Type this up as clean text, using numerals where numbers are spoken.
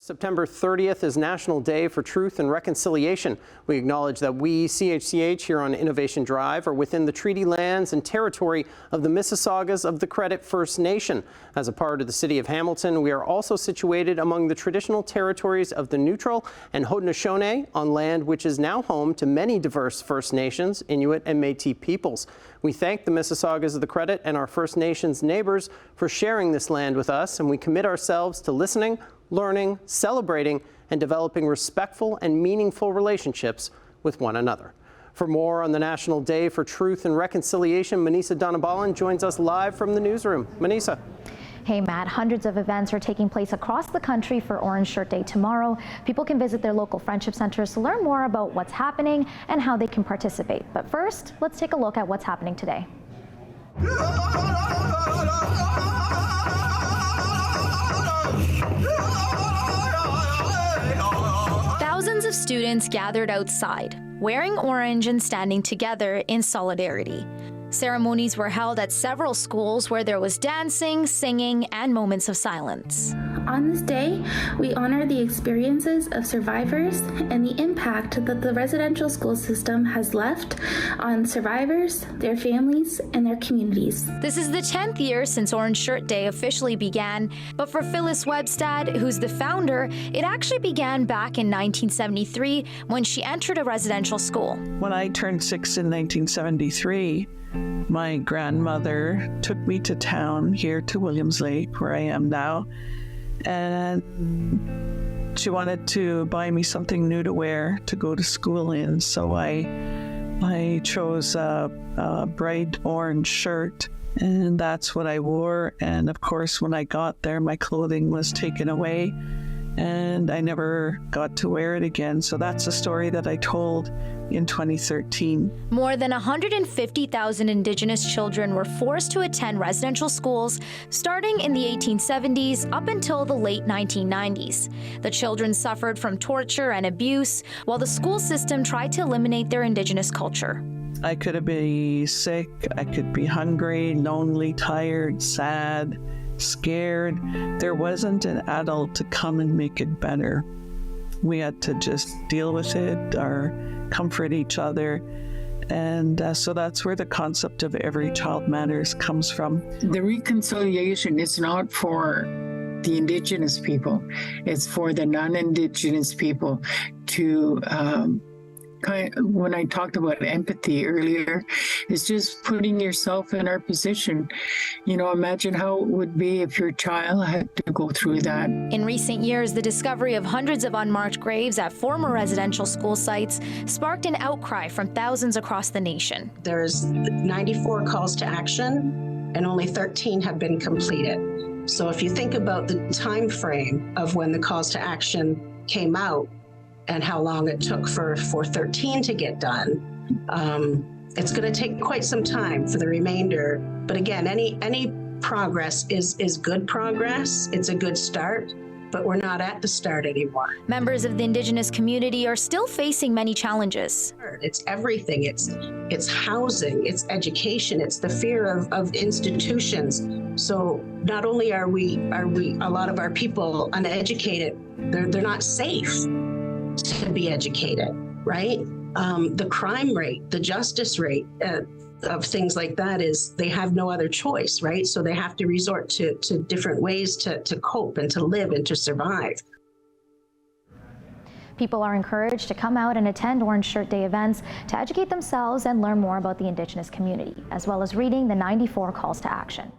September 30th is National Day for Truth and Reconciliation. We acknowledge that we, CHCH, here on Innovation Drive, are within the treaty lands and territory of the Mississaugas of the Credit First Nation. As a part of the city of Hamilton, we are also situated among the traditional territories of the Neutral and Haudenosaunee, on land which is now home to many diverse First Nations, Inuit and Métis peoples. We thank the Mississaugas of the Credit and our First Nations neighbours for sharing this land with us, and we commit ourselves to listening, learning, celebrating, and developing respectful and meaningful relationships with one another. For more on the National Day for Truth and Reconciliation, Manisa Donabalan joins us live from the newsroom. Manisa. Hey Matt, hundreds of events are taking place across the country for Orange Shirt Day tomorrow. People can visit their local friendship centers to learn more about what's happening and how they can participate. But first, let's take a look at what's happening today. Thousands of students gathered outside, wearing orange and standing together in solidarity. Ceremonies were held at several schools where there was dancing, singing, and moments of silence. On this day, we honor the experiences of survivors and the impact that the residential school system has left on survivors, their families, and their communities. This is the 10th year since Orange Shirt Day officially began, but for Phyllis Webstad, who's the founder, it actually began back in 1973 when she entered a residential school. When I turned 6 in 1973, my grandmother took me to town here to Williams Lake, where I am now, and she wanted to buy me something new to wear to go to school in. So I chose a bright orange shirt, and that's what I wore. And of course, when I got there, my clothing was taken away, and I never got to wear it again. So that's a story that I told in 2013. More than 150,000 Indigenous children were forced to attend residential schools starting in the 1870s up until the late 1990s. The children suffered from torture and abuse, while the school system tried to eliminate their Indigenous culture. I could be sick, I could be hungry, lonely, tired, sad, scared. There wasn't an adult to come and make it better. We had to just deal with it or comfort each other. And so that's where the concept of Every Child Matters comes from. The reconciliation is not for the Indigenous people. It's for the non-Indigenous people to when I talked about empathy earlier, it's just putting yourself in our position. You know, imagine how it would be if your child had to go through that. In recent years, the discovery of hundreds of unmarked graves at former residential school sites sparked an outcry from thousands across the nation. There's 94 calls to action, and only 13 have been completed. So if you think about the time frame of when the calls to action came out, and how long it took for 13 to get done, it's going to take quite some time for the remainder. But again, any progress is good progress. It's a good start, but we're not at the start anymore. Members of the Indigenous community are still facing many challenges. It's everything. It's housing, it's education, it's the fear of institutions. So not only are we a lot of our people uneducated, they're not safe to be educated, right? The crime rate, the justice rate of things like that is they have no other choice, right? So they have to resort to different ways to cope and to live and to survive. People are encouraged to come out and attend Orange Shirt Day events to educate themselves and learn more about the Indigenous community, as well as reading the 94 calls to action.